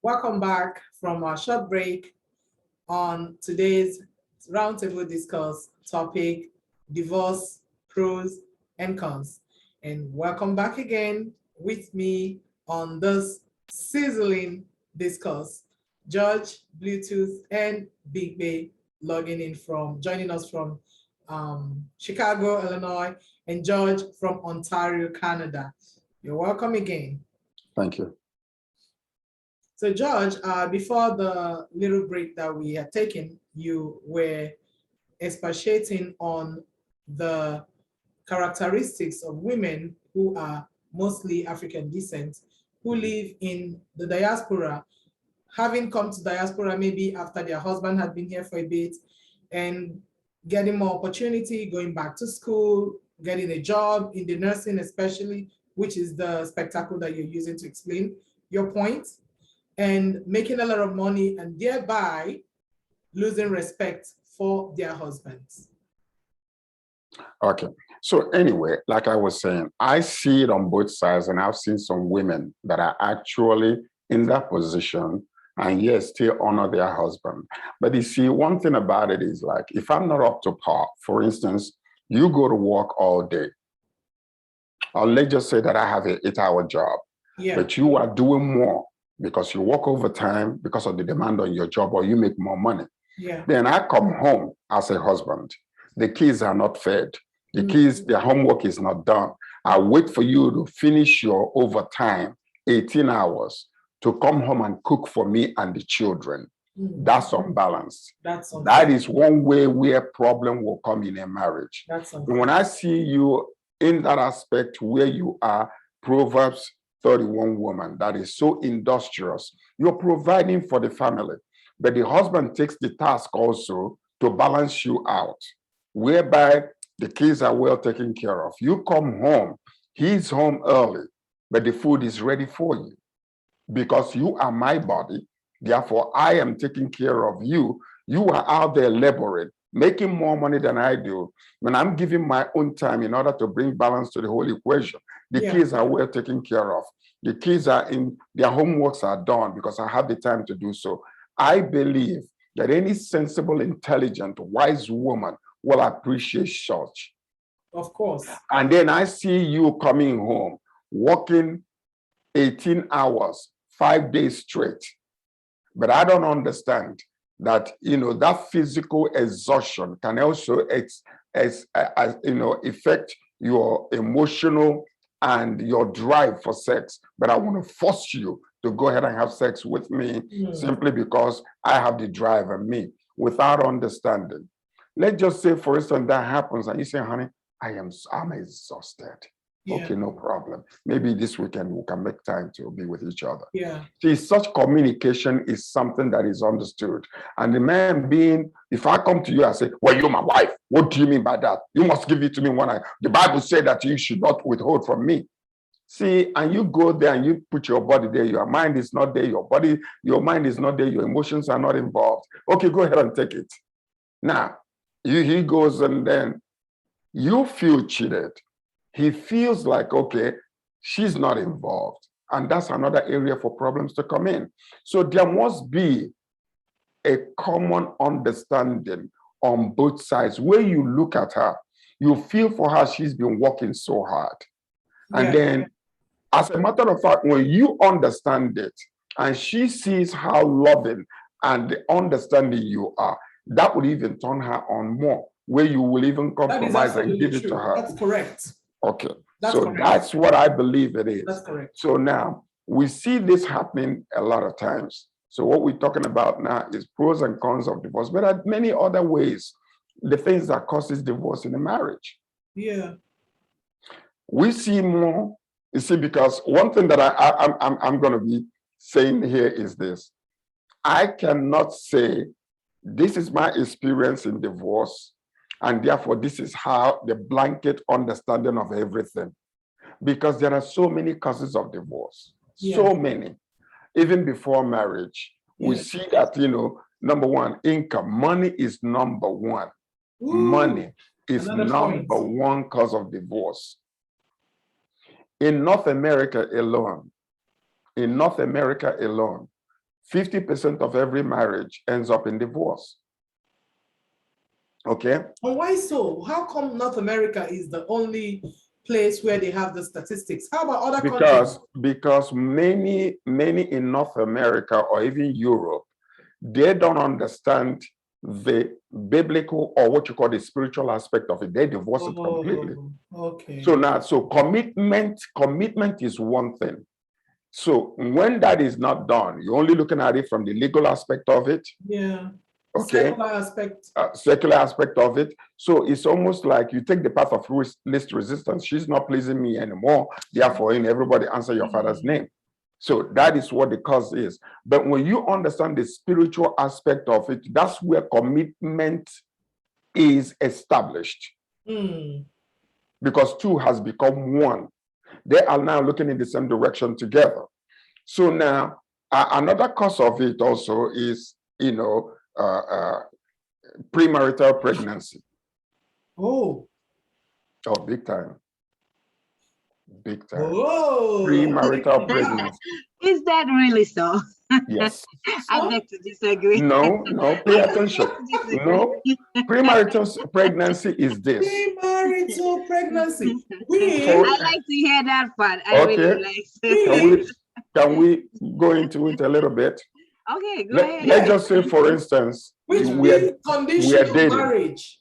Welcome back from our short break on today's roundtable discuss topic, divorce, pros and cons. And welcome back again with me on this sizzling discuss. George, Bluetooth, and Big Bay joining us from Chicago, Illinois, and George from Ontario, Canada. You're welcome again. Thank you. So George, before the little break that we had taken, you were expatiating on the characteristics of women who are mostly African descent, who live in the diaspora, having come to diaspora maybe after their husband had been here for a bit and getting more opportunity, going back to school, getting a job in the nursing especially, which is the spectacle that you're using to explain your point, and making a lot of money and thereby losing respect for their husbands. Okay. So anyway, like I was saying, I see it on both sides, and I've seen some women that are actually in that position and yes, still honor their husband. But you see, one thing about it is like, if I'm not up to par, for instance, you go to work all day, or let's just say that I have an 8-hour job, but you are doing more because you work overtime because of the demand on your job, or you make more money. Then I come home as a husband. The kids are not fed. The kids, their homework is not done. I wait for you to finish your overtime, 18 hours, to come home and cook for me and the children. That's unbalanced. That is one way where problem will come in a marriage. And when I see you in that aspect where you are, Proverbs 31 woman that is so industrious, you're providing for the family, but the husband takes the task also to balance you out, whereby the kids are well taken care of. You come home, he's home early, but the food is ready for you because you are my body. Therefore, I am taking care of you. You are out there laboring, making more money than I do. When I'm giving my own time in order to bring balance to the whole equation, the kids are well taken care of. The kids are in, their homeworks are done because I have the time to do so. I believe that any sensible, intelligent, wise woman will appreciate such. Of course. And then I see you coming home, working 18 hours, 5 days straight. But I don't understand that, that physical exhaustion can also affect your emotional and your drive for sex. But I want to force you to go ahead and have sex with me simply because I have the drive in me without understanding. Let's just say, for instance, that happens and you say, honey, I'm exhausted. Okay, no problem. Maybe this weekend we can make time to be with each other. See, such communication is something that is understood. And the man being, if I come to you and say, well, you're my wife, what do you mean by that? You must give it to me the Bible said that you should not withhold from me. See, and you go there and you put your body there, your mind is not there, your mind is not there, your emotions are not involved. Okay, go ahead and take it. Now, he goes and then you feel cheated. He feels like, okay, she's not involved. And that's another area for problems to come in. So there must be a common understanding on both sides. Where you look at her, you feel for her, she's been working so hard. And then, as a matter of fact, when you understand it, and she sees how loving and understanding you are, that would even turn her on more, where you will even compromise and give it to her. That's correct. Okay, that's what I believe it is. That's correct. So now we see this happening a lot of times. So what we're talking about now is pros and cons of divorce, but there are many other ways, the things that causes divorce in a marriage. We see more, you see, because one thing that I'm going to be saying here is this. I cannot say this is my experience in divorce, and therefore, this is how the blanket understanding of everything. Because there are so many causes of divorce, so many. Even before marriage, we see that, number one, income. Money is number one. Money is number one cause of divorce. In North America alone, 50% of every marriage ends up in divorce. Okay. And why so? How come North America is the only place where they have the statistics? How about other countries? Because many in North America or even Europe, they don't understand the biblical or what you call the spiritual aspect of it. They divorce it completely. Okay. So commitment is one thing. So when that is not done, you're only looking at it from the legal aspect of it. Yeah. Okay. Secular aspect of it. So it's almost like you take the path of least resistance. She's not pleasing me anymore. Therefore, in everybody answer your father's name. So that is what the cause is. But when you understand the spiritual aspect of it, that's where commitment is established. Because two has become one. They are now looking in the same direction together. So now, another cause of it also is, premarital pregnancy. Oh, big time. Big time. Whoa. Premarital pregnancy. Is that really so? Yes. I beg to disagree. No, pay attention. No, premarital pregnancy is this. Premarital pregnancy. I like to hear that part. I really like to. Can we go into it a little bit? Okay, go ahead. Let's just say, for instance, which means conditional marriage.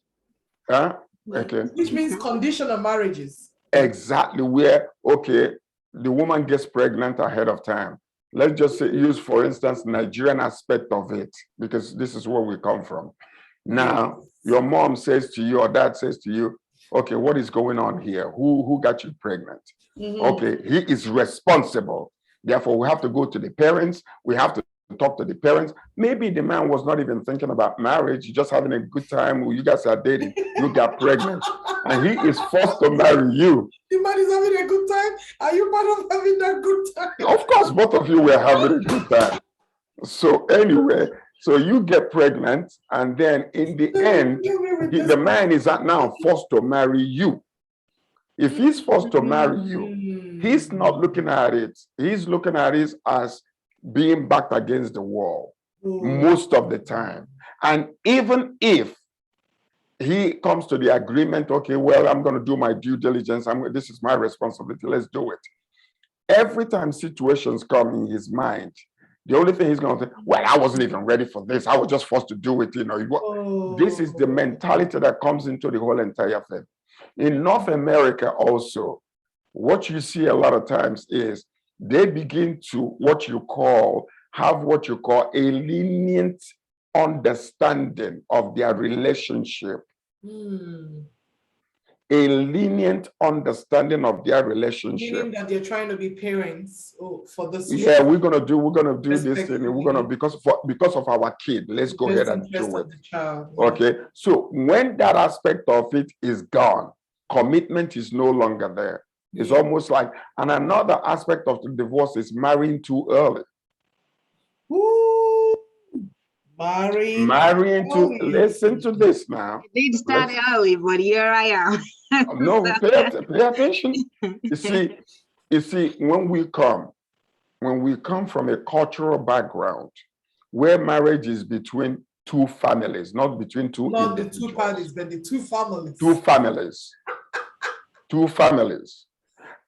Huh? Okay. Which means conditional marriages. Exactly, where, okay, the woman gets pregnant ahead of time. Let's just say, use, for instance, Nigerian aspect of it, because this is where we come from. Now, your mom says to you, or dad says to you, okay, what is going on here? Who got you pregnant? Okay, he is responsible. Therefore, we have to go to the parents. We have to talk to the parents. Maybe the man was not even thinking about marriage, just having a good time. You guys are dating, you got pregnant, and he is forced to marry you. The man is having a good time. Are you part of having that good time? Of course, both of you were having a good time. So anyway, so you get pregnant, and then in the end, the man is now forced to marry you. If he's forced to marry you, he's not looking at it. He's looking at it as being backed against the wall most of the time. And even if he comes to the agreement, okay, well, I'm going to do my due diligence. This is my responsibility. Let's do it. Every time situations come in his mind, the only thing he's going to say, well, I wasn't even ready for this. I was just forced to do it. This is the mentality that comes into the whole entire thing. In North America also, what you see a lot of times is they begin to have what you call a lenient understanding of their relationship. A lenient understanding of their relationship. Meaning that they're trying to be parents for this. Yeah, we're gonna do this thing. We're gonna because of our kid. Let's go ahead and do it. Okay. So when that aspect of it is gone, commitment is no longer there. It's almost like, and another aspect of the divorce is marrying too early. Marrying too. Listen to this now. It did start early, but here I am. No, pay attention. You see, when we come from a cultural background where marriage is between two families, not between two not the two parties, but the two families. Two families.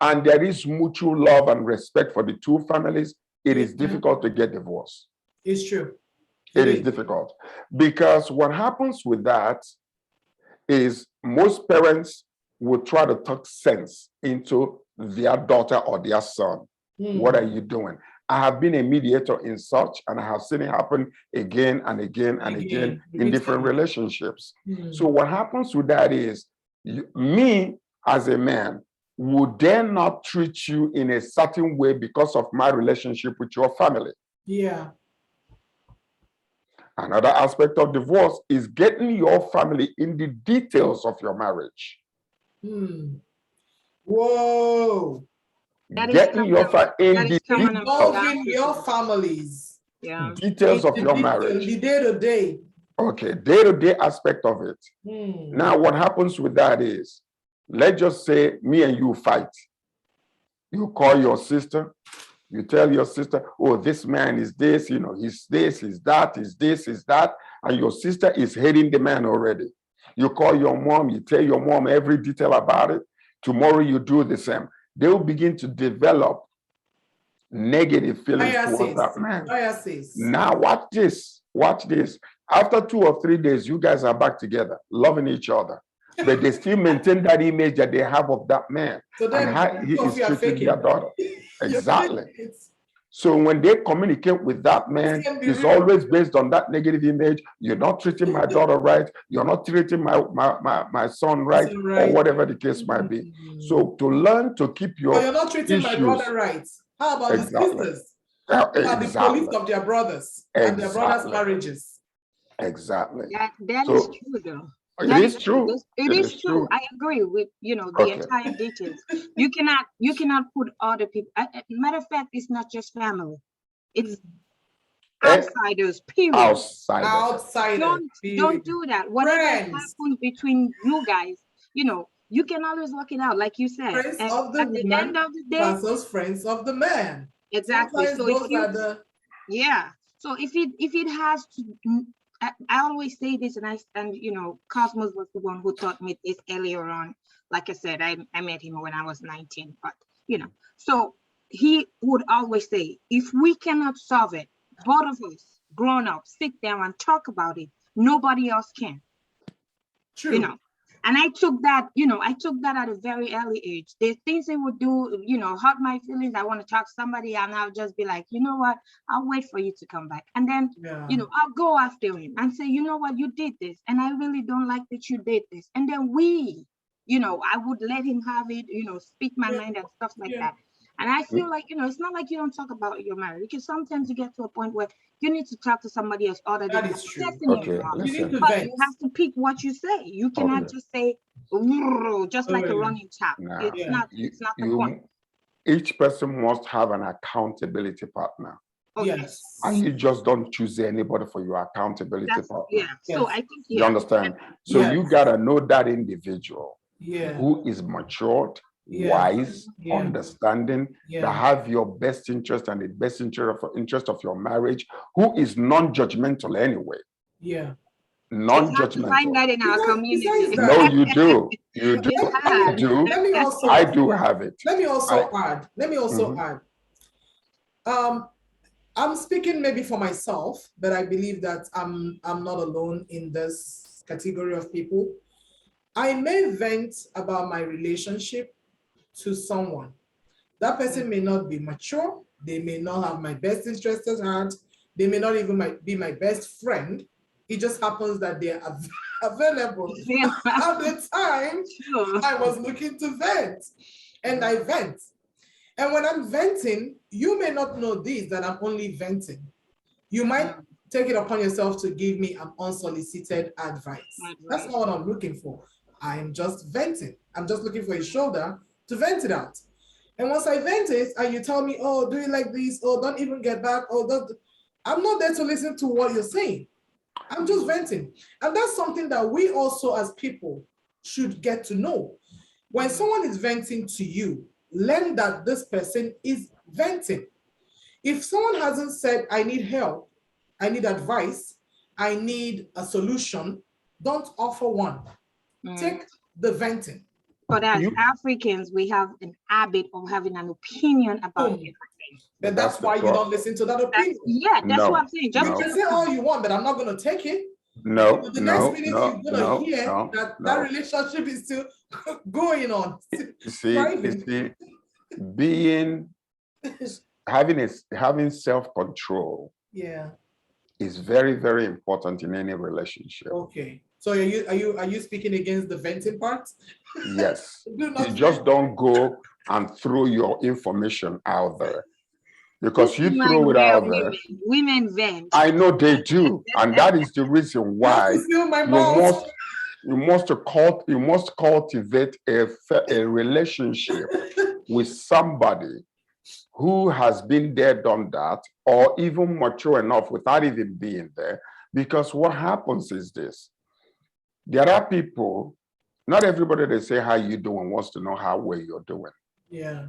And there is mutual love and respect for the two families. It is difficult to get divorced. It's true. It is difficult because what happens with that is most parents will try to talk sense into their daughter or their son. What are you doing? I have been a mediator in such, and I have seen it happen again and again and again in different relationships. So what happens with that is, me as a man would dare not treat you in a certain way because of my relationship with your family. Yeah. Another aspect of divorce is getting your family in the details of your marriage. Whoa. Getting your family in the involving your families. Yeah. Details of your marriage. The day-to-day. Okay, day-to-day aspect of it. Now, what happens with that is, let's just say me and you fight. You call your sister, You tell your sister, oh, this man is this, you know, he's this, he's that, he's this, he's that. And your sister is hating the man already. You call your mom, you tell your mom every detail about it. Tomorrow you do the same. They will begin to develop negative feelings towards that man. Now watch this, watch this. After 2 or 3 days, you guys are back together, loving each other. But they still maintain that image that they have of that man. So then and how he is treating their daughter. Exactly. So when they communicate with that man, it's always based on that negative image. You're not treating my daughter right. You're not treating my son right, or whatever the case might be. So to learn to keep your you're not treating my brother right. How about the sisters? Who are the police of their brothers and their brothers' marriages? Exactly. That is true, though. It is true. It is true. I agree with the entire details. You cannot put other people. Matter of fact, it's not just family. It's outsiders. Period. Outsiders. Don't do that. Whatever happens between you guys, you can always work it out, like you said. Friends of the woman versus friends of the man. Exactly. So So if it has to. I always say this, and Cosmos was the one who taught me this earlier on. Like I said, I met him when I was 19, but so he would always say, if we cannot solve it, both of us grown up, sit down and talk about it, nobody else can. True. And I took that, at a very early age. There's things they would do, hurt my feelings. I want to talk to somebody, and I'll just be like, you know what? I'll wait for you to come back. And then, I'll go after him and say, you know what? You did this, and I really don't like that you did this. And then I would let him have it, speak my mind and stuff like that. And I feel like, it's not like you don't talk about your marriage, because sometimes you get to a point where you need to talk to somebody else other than that is true. Okay, but you have to pick what you say. You cannot just say, just like a running tap. No. It's not the point. Each person must have an accountability partner. Yes. And you just don't choose anybody for your accountability partner. Yeah. So I think you understand. So you gotta know that individual who is matured, wise, understanding, that have your best interest and the best interest of your marriage, who is non-judgmental anyway. Yeah. Non-judgmental. Find that in our community. No, you do. You do. You do. Let me also, I do have it. Let me also add. I'm speaking maybe for myself, but I believe that I'm not alone in this category of people. I may vent about my relationship to someone. That person may not be mature. They may not have my best interests at heart. They may not even be my best friend. It just happens that they are available at the time I was looking to vent. And I vent. And when I'm venting, you may not know this, that I'm only venting. You might take it upon yourself to give me an unsolicited advice. That's not what I'm looking for. I am just venting. I'm just looking for a shoulder to vent it out. And once I vent it, and you tell me, oh, do you like this? Oh, don't even get back. Oh, I'm not there to listen to what you're saying. I'm just venting. And that's something that we also as people should get to know. When someone is venting to you, learn that this person is venting. If someone hasn't said, I need help, I need advice, I need a solution, don't offer one. Take the venting. But as Africans, we have an habit of having an opinion about everything. But that's why you don't listen to that opinion. That's what I'm saying. You can say all you want, but I'm not going to take it. The next minute you're going to hear that relationship is still going on. Having self-control is very, very important in any relationship. Okay. So are you speaking against the venting part? Yes. You just don't go and throw your information out there. Because you throw it out there. Women vent. I know they do. And that is the reason why you must cultivate a relationship with somebody who has been there, done that, or even mature enough without even being there. Because what happens is this. There are people, not everybody they say how you doing wants to know how well you're doing. Yeah.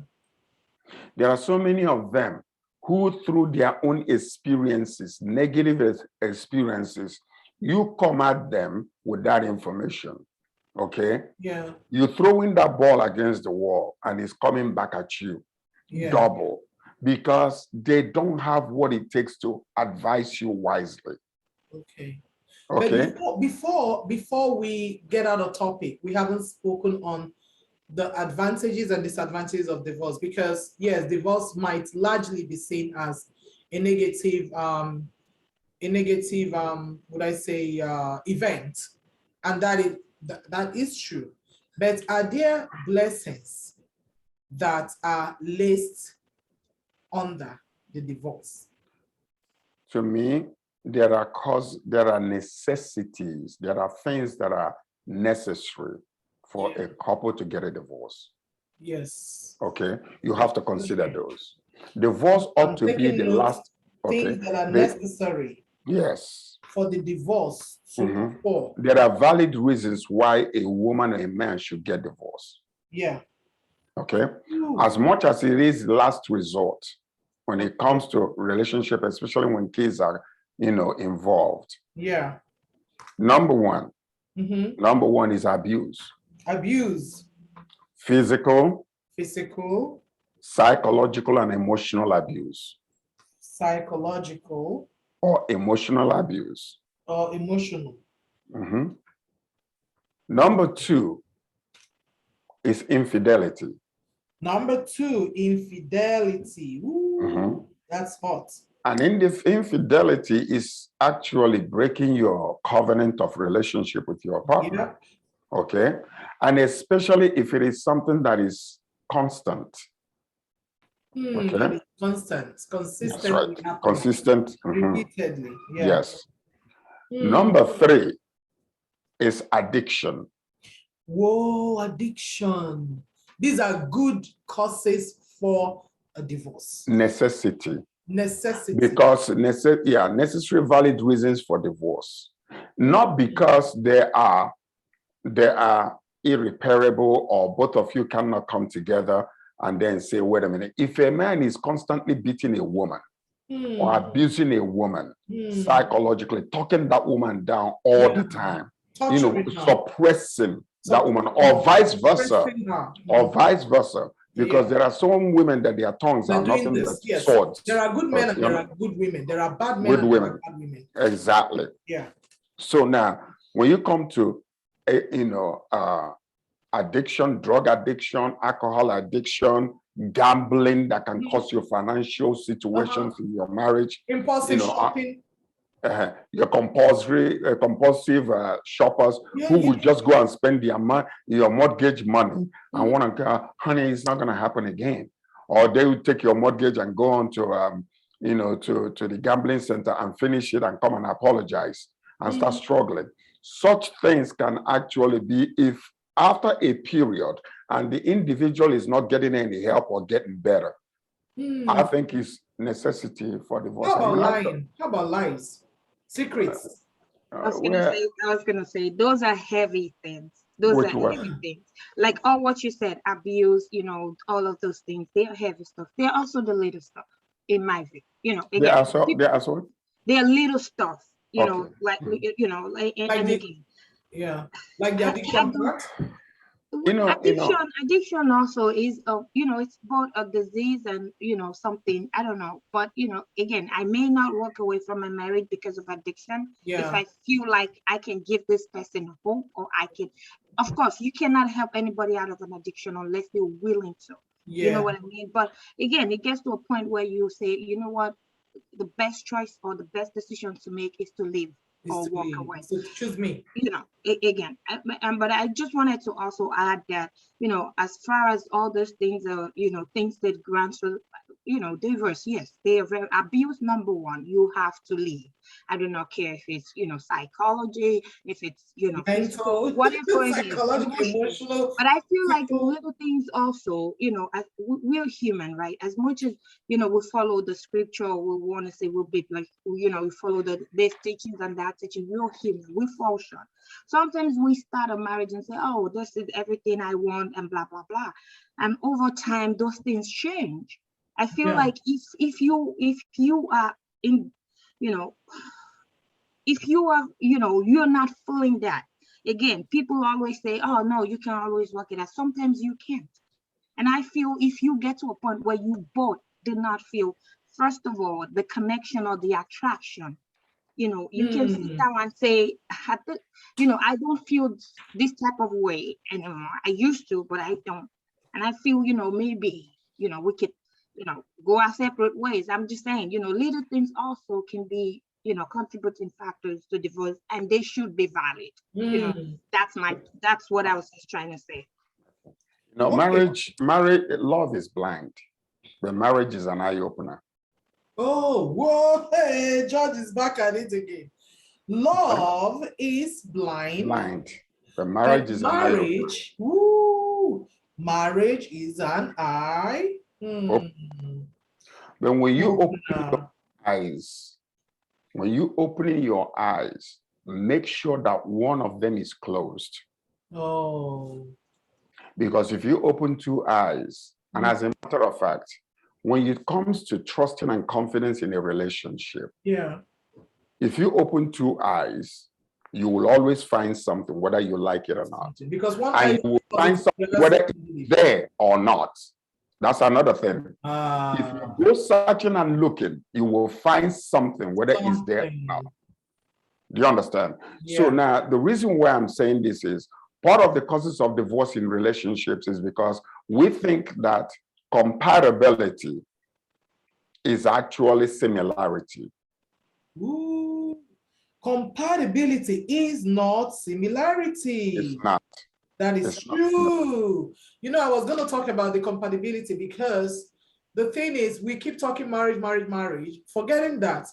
There are so many of them who through their own experiences, negative experiences, you come at them with that information, okay? Yeah. You're throwing that ball against the wall and it's coming back at you, double, because they don't have what it takes to advise you wisely. Okay. Okay. But before we get out of topic, we haven't spoken on the advantages and disadvantages of divorce, because yes, divorce might largely be seen as a negative would I say event, and that is true. But are there blessings that are laced under the divorce? To me, there are necessities, there are things that are necessary for a couple to get a divorce. Yes. Okay, you have to consider those. Divorce ought to be the last. Okay, things that are necessary. Yes. For the divorce to fall. There are valid reasons why a woman or a man should get divorced. Yeah. Okay. As much as it is last resort when it comes to relationship, especially when kids are, involved. Yeah. Number one is abuse. Abuse. Physical, psychological, and emotional abuse. Psychological. Or emotional abuse. Or emotional. Number two is infidelity. Number two, infidelity. Ooh, that's hot. And infidelity is actually breaking your covenant of relationship with your partner. Yeah. Okay. And especially if it is something that is constant. Okay. That is consistent. That's right. Consistent. Repeatedly. Yeah. Yes. Number three is addiction. Whoa, addiction. These are good causes for a divorce. Necessity. Because necessary valid reasons for divorce. Not because they are irreparable or both of you cannot come together and then say, wait a minute. If a man is constantly beating a woman or abusing a woman psychologically, talking that woman down all the time, suppressing that woman, or vice versa, because there are some women that their tongues are nothing but swords. There are good men and there are good women. There are bad men and there are bad women. Exactly. Yeah. So now, when you come to, addiction, drug addiction, alcohol addiction, gambling that can cause you financial situations in your marriage, impulsive shopping. Your compulsive shoppers who will just go and spend your mortgage money and want to go, honey, it's not going to happen again. Or they will take your mortgage and go on to, to the gambling center and finish it and come and apologize and start struggling. Such things can actually be if after a period and the individual is not getting any help or getting better. I think it's necessity for divorce. How about lying? How about lies? Secrets. I was gonna say those are heavy things. Those are heavy things. Like all what you said, abuse, all of those things, they are heavy stuff. They're also the little stuff, in my view. Again, they are little stuff, like anything. Yeah. Like the addiction part. Addiction also is it's both a disease and something, I don't know, but again, I may not walk away from my marriage because of addiction if I feel like I can give this person hope, or I can. Of course, you cannot help anybody out of an addiction unless they're willing to. You know what I mean? But again, it gets to a point where you say, you know what, the best choice or the best decision to make is to leave or walk away. So choose me. Again, but I just wanted to also add that, as far as all those things are, things that grant, divorce, yes, they are very abuse. Number one, you have to leave. I do not care if it's, psychology, if it's, mental, whatever it is, emotional. But I feel like little things also, we're human, right? As much as, we follow the scripture, we want to say we'll be like, we follow this teachings and that teaching, we're human, we fall short. Sometimes we start a marriage and say, oh, this is everything I want and blah, blah, blah. And over time, those things change. I feel like if you are in, if you are, you're not feeling that. Again, people always say, oh no, you can always work it out. Sometimes you can't. And I feel if you get to a point where you both did not feel, first of all, the connection or the attraction, you can sit down and say, I don't feel this type of way anymore. I used to, but I don't. And I feel, maybe, we could, go our separate ways. I'm just saying, little things also can be, contributing factors to divorce, and they should be valid. That's what I was just trying to say. Marriage, love is blind, but marriage is an eye opener. Oh, whoa, hey, George is back at it again. Love is blind. Blind. But marriage is an eye opener. Marriage is an eye. But when you open your eyes, make sure that one of them is closed. Oh. Because if you open two eyes, and as a matter of fact, when it comes to trusting and confidence in a relationship, if you open two eyes, you will always find something, whether you like it or not. Because one and eye you will find something, whether it's there or not. That's another thing. If you go searching and looking, you will find something, whether it's there or not. Do you understand? So now the reason why I'm saying this is part of the causes of divorce in relationships is because we think that compatibility is actually similarity. Ooh. Compatibility is not similarity. It's not. That is true. I was going to talk about the compatibility because the thing is, we keep talking marriage, forgetting that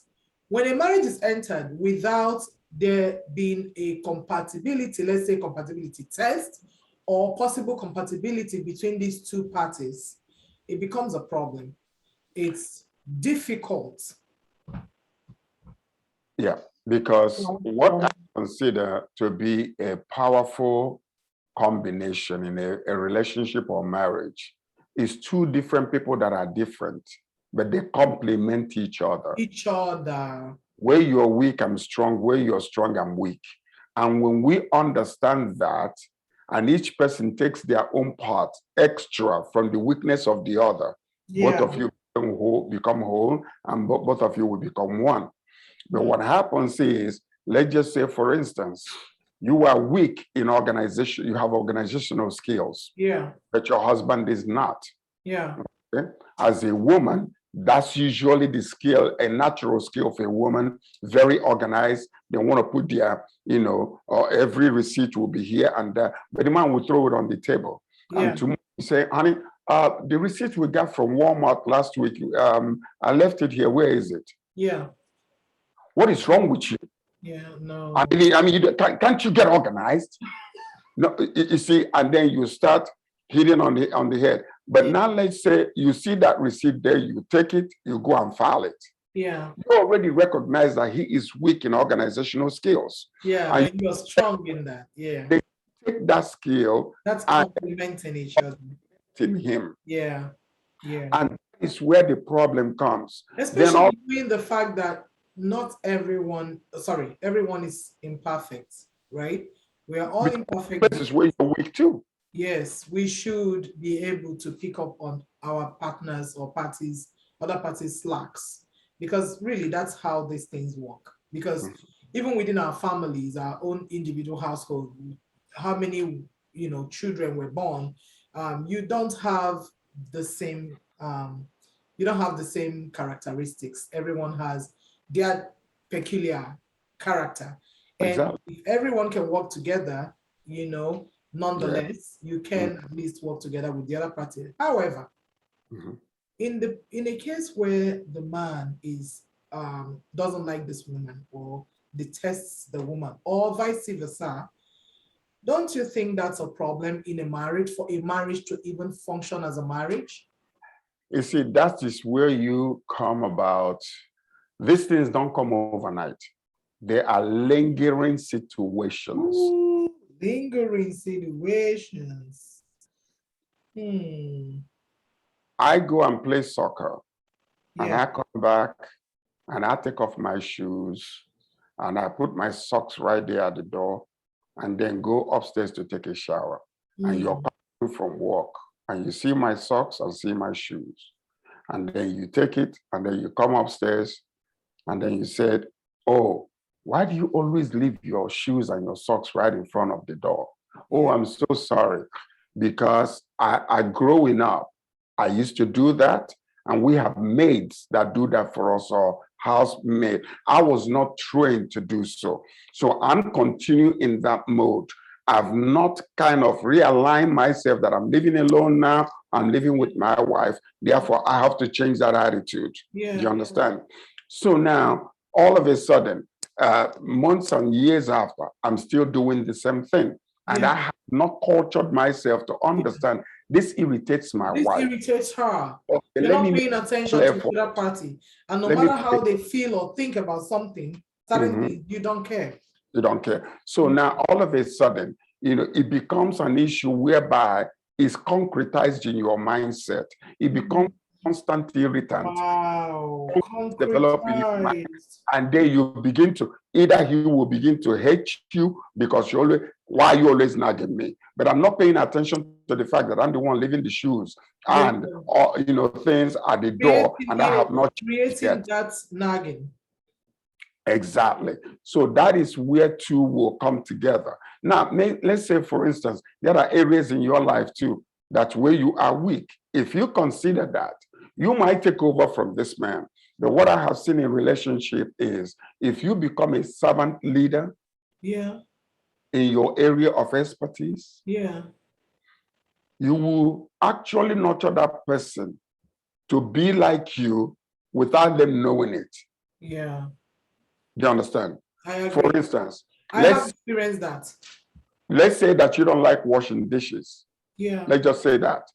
when a marriage is entered without there being a compatibility, let's say compatibility test or possible compatibility between these two parties, it becomes a problem. It's difficult. Yeah, because what I consider to be a powerful combination in a relationship or marriage is two different people that are different, but they complement each other. Where you're weak, I'm strong. Where you're strong, I'm weak. And when we understand that, and each person takes their own part extra from the weakness of the other, both of you become whole, and both of you will become one. But what happens is, let's just say, for instance, you are weak in organization, you have organizational skills, but your husband is not. Okay? As a woman, that's usually the skill, a natural skill for a woman, very organized. They want to put their, every receipt will be here and there, but the man will throw it on the table. And tomorrow you say, honey, the receipt we got from Walmart last week, I left it here. Where is it? What is wrong with you? No. I mean, can't you get organized? No, you see, and then you start hitting on the head. But now let's say you see that receipt there, you take it, you go and file it. You already recognize that he is weak in organizational skills. And you're strong in that. They take that skill. That's complementing each other. In him. And that is where the problem comes. Especially in the fact that not everyone is imperfect, right? We are all imperfect. This is where you're weak too. Yes, we should be able to pick up on our partners or other parties' slacks, because really that's how these things work. Because even within our families, our own individual household, how many children were born, you don't have the same characteristics. Everyone has their peculiar character. And if everyone can work together, nonetheless, you can at least work together with the other party. However, in a case where the man is doesn't like this woman or detests the woman or vice versa, don't you think that's a problem in a marriage, for a marriage to even function as a marriage? You see, that is where you come about. These things don't come overnight. They are lingering situations. Ooh, lingering situations. I go and play soccer, and Yeah. I come back, and I take off my shoes, and I put my socks right there at the door, and then go upstairs to take a shower. And you're coming from work, and you see my socks and see my shoes. And then you take it, and then you come upstairs, and then you said, oh, why do you always leave your shoes and your socks right in front of the door? Oh, I'm so sorry. Because I growing up, I used to do that, and we have maids that do that for us, or housemaid. I was not trained to do so. So I'm continuing in that mode. I've not kind of realigned myself that I'm living alone now. I'm living with my wife. Therefore, I have to change that attitude. Yeah. Do you understand? So now, all of a sudden, months and years after, I'm still doing the same thing. And I have not cultured myself to understand this irritates my wife. This irritates her. Okay, You're not paying attention to the other party. And no matter how they feel or think about something, suddenly you don't care. You don't care. So now all of a sudden, it becomes an issue whereby it's concretized in your mindset. It becomes constant irritant. Wow. Develop in your mind. And then you begin to, either he will begin to hate you because why you always nagging me? But I'm not paying attention to the fact that I'm the one leaving the shoes and things at the door, and I have not creating that nagging. Exactly. So that is where two will come together. Now, let's say, for instance, there are areas in your life too that where you are weak. If you consider that, you might take over from this man. But what I have seen in relationship is if you become a servant leader in your area of expertise, you will actually nurture that person to be like you without them knowing it. Yeah. Do you understand? I agree. For instance, I have experienced that. Let's say that you don't like washing dishes. Yeah. Let's just say that.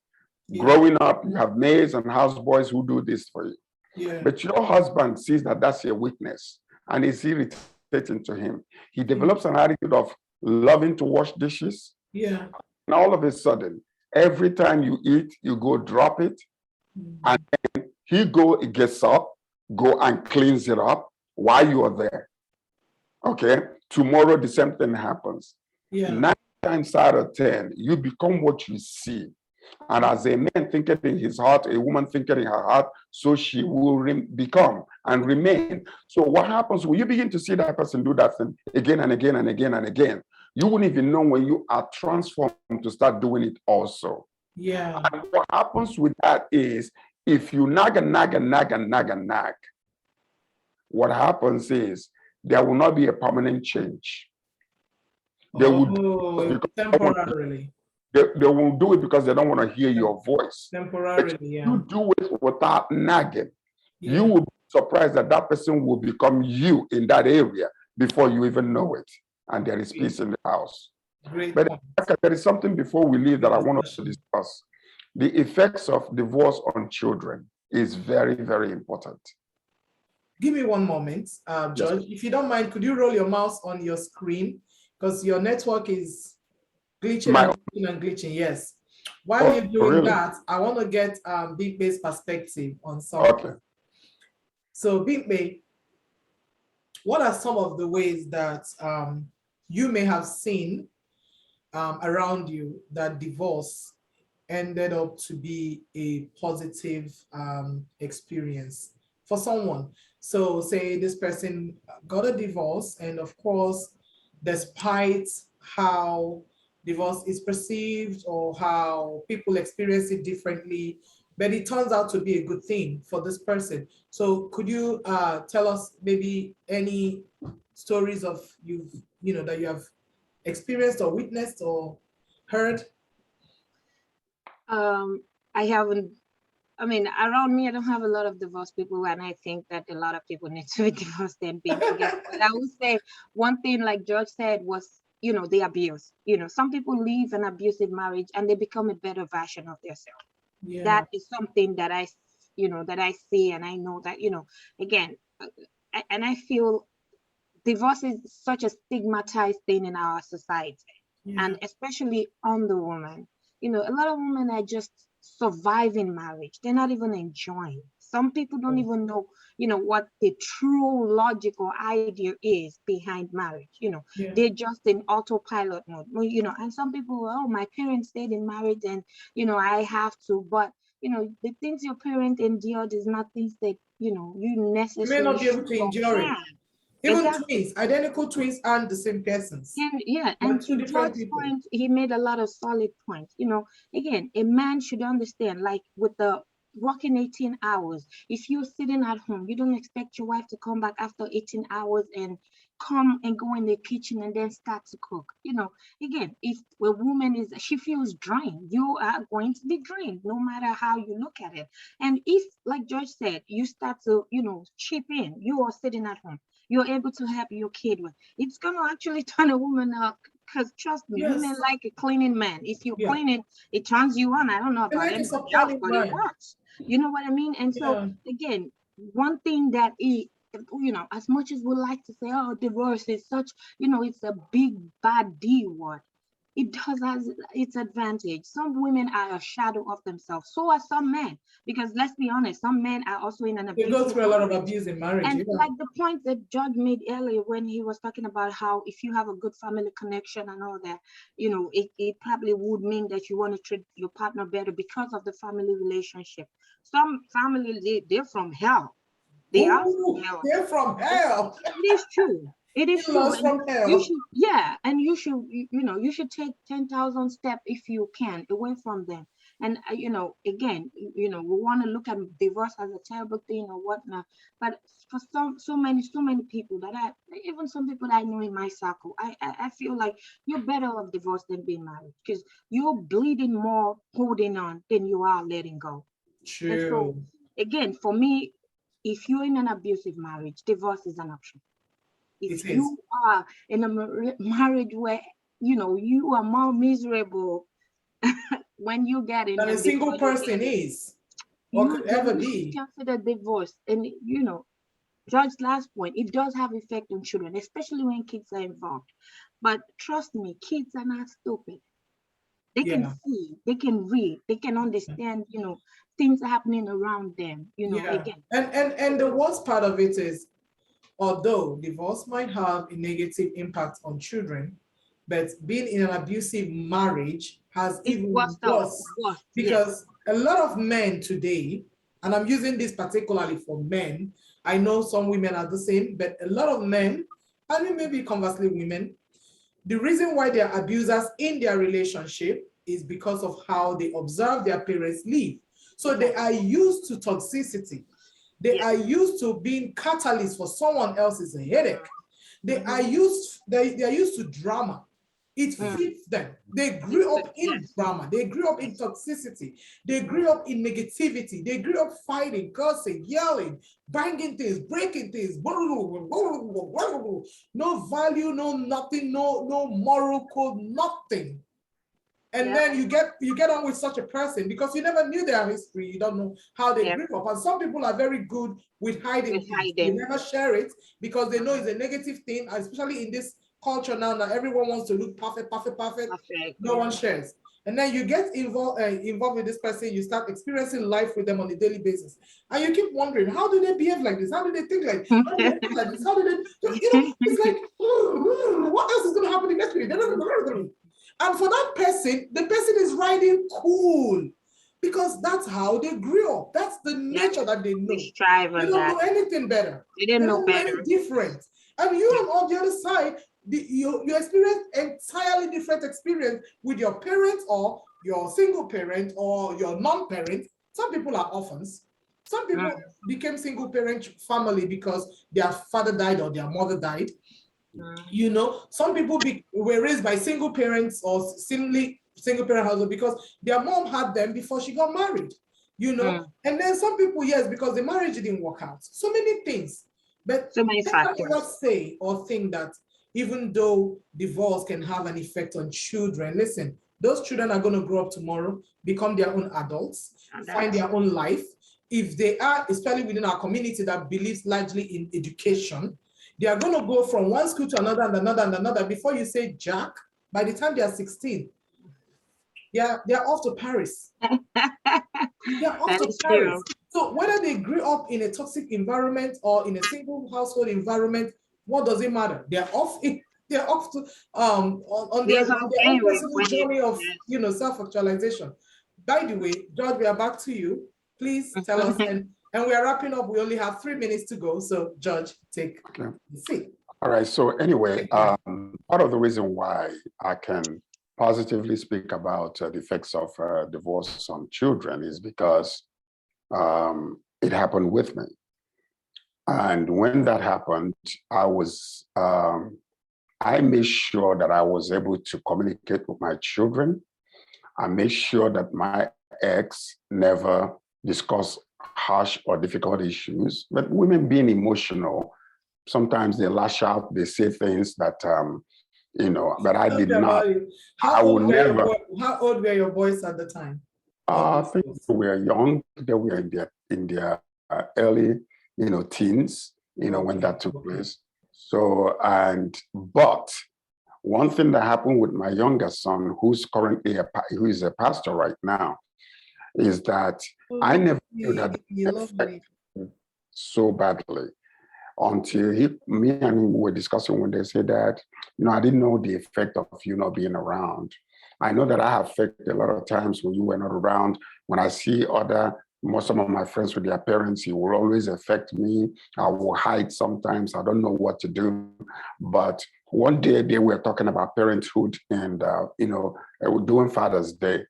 Yeah. Growing up, you have maids and houseboys who do this for you. Yeah. But your husband sees that that's your weakness and it's irritating to him. He develops an attitude of loving to wash dishes. Yeah. And all of a sudden, every time you eat, you go drop it. And then he gets up, go and cleans it up while you are there. Okay. Tomorrow, the same thing happens. Yeah. 9 times out of 10, you become what you see. And as a man thinketh in his heart, a woman thinketh in her heart, so she will become and remain. So what happens when you begin to see that person do that thing again and again and again and again, you wouldn't even know when you are transformed to start doing it also. Yeah. And what happens with that is if you nag, what happens is there will not be a permanent change. They will temporarily. They will do it because they don't want to hear your voice. Temporarily, yeah. You do it without nagging. Yeah. You will be surprised that that person will become you in that area before you even know it. And there is peace in the house. Great. But there is something before we leave that I want us to discuss. The effects of divorce on children is very, very important. Give me one moment, George. Yes. If you don't mind, could you roll your mouse on your screen? Because your network is glitching and glitching, yes. While you're doing that, I want to get Bimpe's perspective on something. Okay. So Bimpe, what are some of the ways that you may have seen around you that divorce ended up to be a positive experience for someone? So say this person got a divorce, and of course, despite how divorce is perceived or how people experience it differently, but it turns out to be a good thing for this person. So could you tell us maybe any stories of that you have experienced or witnessed or heard? Around me, I don't have a lot of divorced people, and I think that a lot of people need to be divorced and be together. But I would say one thing, like George said, was the abuse. Some people leave an abusive marriage and they become a better version of themselves. Yeah. That is something that I see, and I know that, again, and I feel divorce is such a stigmatized thing in our society, and especially on the woman. A lot of women are just surviving marriage. They're not even enjoying. Some people don't even know, what the true logical idea is behind marriage. They're just in autopilot mode. And some people, oh, my parents stayed in marriage and, I have to. But, the things your parent endured is not things that, you necessarily You may not be able to endure it. Even twins, identical twins aren't the same persons. And to George's point, he made a lot of solid points. Again, a man should understand, like with the working 18 hours, if you're sitting at home, you don't expect your wife to come back after 18 hours and come and go in the kitchen and then start to cook. Again, if a woman she feels drained, you are going to be drained no matter how you look at it. And if, like George said, you start to, chip in, you are sitting at home, you're able to help your kid with, it's going to actually turn a woman up. Because trust me, women like a cleaning man. If you clean it, it turns you on. I don't know about anybody else, but it works. You know what I mean? And so, again, one thing that is, as much as we like to say, oh, divorce is such, it's a big, bad D word. It does has its advantage. Some women are a shadow of themselves. So are some men. Because let's be honest, some men are also in an abuse. They go through a lot of abuse in marriage. And like the point that George made earlier when he was talking about how if you have a good family connection and all that, it probably would mean that you want to treat your partner better because of the family relationship. Some family, they're from hell. They are from hell. They're from hell. It is true. It is true. You should, and you should take 10,000 steps if you can away from them. And again, we want to look at divorce as a terrible thing or whatnot. But for so many people even some people that I know in my circle, I feel like you're better off divorced than being married because you're bleeding more holding on than you are letting go. True. And so, again, for me, if you're in an abusive marriage, divorce is an option. If you are in a marriage where, you are more miserable when you get in than a single person is or could ever be. Consider divorce. And, George's last point, it does have effect on children, especially when kids are involved. But trust me, kids are not stupid. They can see, they can read, they can understand, things happening around them, again. And the worst part of it is, although divorce might have a negative impact on children, but being in an abusive marriage has even worse because a lot of men today, and I'm using this particularly for men, I know some women are the same, but a lot of men, and maybe conversely women, the reason why they are abusers in their relationship is because of how they observe their parents live. So they are used to toxicity. They are used to being catalysts for someone else's headache. They are used to drama. It fits them. They grew up in drama. They grew up in toxicity. They grew up in negativity. They grew up fighting, cursing, yelling, banging things, breaking things. No value, no nothing, no moral code, nothing. And then you get on with such a person because you never knew their history. You don't know how they grew up. And some people are very good with hiding. They never share it because they know it's a negative thing, especially in this culture now that everyone wants to look perfect. No one shares. And then you get involved with this person, you start experiencing life with them on a daily basis. And you keep wondering, how do they behave like this? How do they think like this? How do they think like this? How do they, it's like, what else is going to happen in next week? And for that person, the person is riding cool because that's how they grew up. That's the nature that they know. They don't know anything better. They didn't know better. Different. And you on the other side, you experience entirely different experience with your parents or your single parent or your non-parent. Some people are orphans. Some people became single parent family because their father died or their mother died. Some people were raised by single parents or single parent household because their mom had them before she got married, And then some people, yes, because the marriage didn't work out. So many things. But so many factors. I say or think that even though divorce can have an effect on children, listen, those children are going to grow up tomorrow, become their own adults, find their own life. If they are, especially within our community that believes largely in education, they are going to go from one school to another and another and another before you say Jack, by the time they are 16. they're off to Paris. They're off That to is Paris. true. So whether they grew up in a toxic environment or in a single household environment, what does it matter? They're off. They're off to on their Yes, okay. own personal With it. journey of Yes. self-actualization. By the way, George, we are back to you. Please tell us, and we are wrapping up. We only have 3 minutes to go. So, George, take the seat. All right. So anyway, part of the reason why I can positively speak about the effects of divorce on children is because it happened with me. And when that happened, I made sure that I was able to communicate with my children. I made sure that my ex never discussed harsh or difficult issues. But women being emotional, sometimes they lash out, they say things that, but I did not. How old were your boys at the time? I think they were young. They were in their early, teens, when that took place. So, but one thing that happened with my younger son, who's currently who is a pastor right now, is that I never knew that it affected so badly until me and him were discussing when they said that, I didn't know the effect of you not being around. I know that I have affected a lot of times when you were not around. When I see some of my friends with their parents, it will always affect me. I will hide sometimes. I don't know what to do. But one day they were talking about parenthood and, doing Father's Day.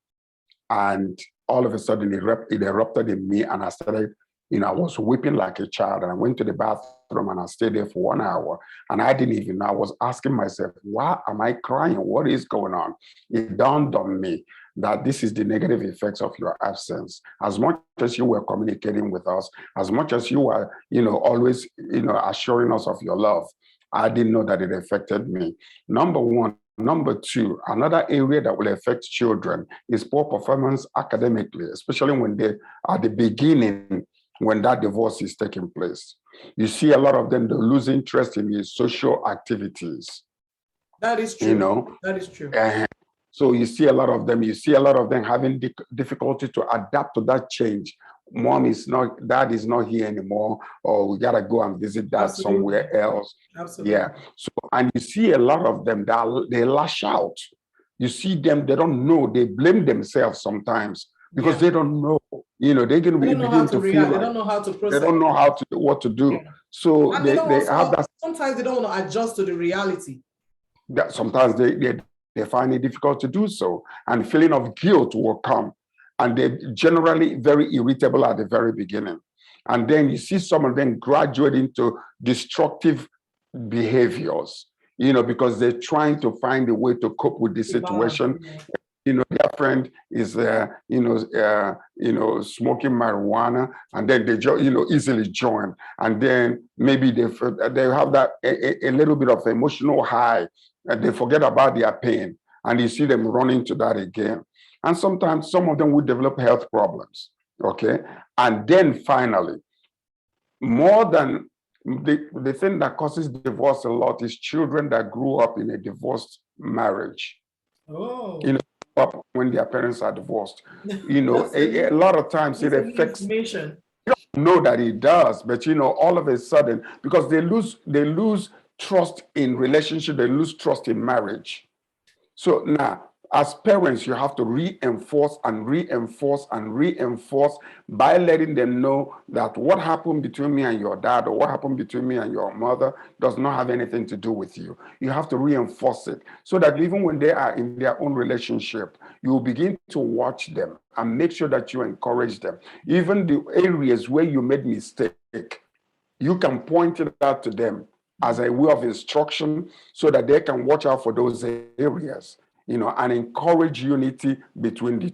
And all of a sudden it erupted in me and I started, I was weeping like a child and I went to the bathroom and I stayed there for 1 hour and I didn't even know. I was asking myself, why am I crying? What is going on? It dawned on me that this is the negative effects of your absence. As much as you were communicating with us, as much as you were, always, assuring us of your love, I didn't know that it affected me. Number one. Number two, another area that will affect children is poor performance academically, especially when they are at the beginning, when that divorce is taking place. You see a lot of them, they lose interest in these social activities. That is true. That is true. So you see a lot of them having difficulty to adapt to that change. Dad is not here anymore, or we gotta go and visit dad somewhere else. Absolutely. Yeah. So, and you see a lot of them that they lash out. You see them, they don't know, they blame themselves sometimes because they don't know. They're going to begin to feel like they don't know how to process. They don't know what to do. Yeah. So and they have that. Sometimes they don't want to adjust to the reality. That sometimes they find it difficult to do so, and feeling of guilt will come. And they're generally very irritable at the very beginning. And then you see some of them graduate into destructive behaviors, because they're trying to find a way to cope with the situation. Their friend is, smoking marijuana, and then they, easily join. And then maybe they have that a little bit of emotional high, and they forget about their pain. And you see them running to that again. And sometimes some of them will develop health problems, okay? And then finally, more than the thing that causes divorce a lot is children that grew up in a divorced marriage. Oh. When their parents are divorced. A lot of times it affects. You don't know that it does, but all of a sudden, because they lose trust in relationship, they lose trust in marriage. So now, as parents, you have to reinforce and reinforce and reinforce by letting them know that what happened between me and your dad or what happened between me and your mother does not have anything to do with you. You have to reinforce it so that even when they are in their own relationship, you will begin to watch them and make sure that you encourage them. Even the areas where you made mistake, you can point it out to them as a way of instruction so that they can watch out for those areas, and encourage unity between the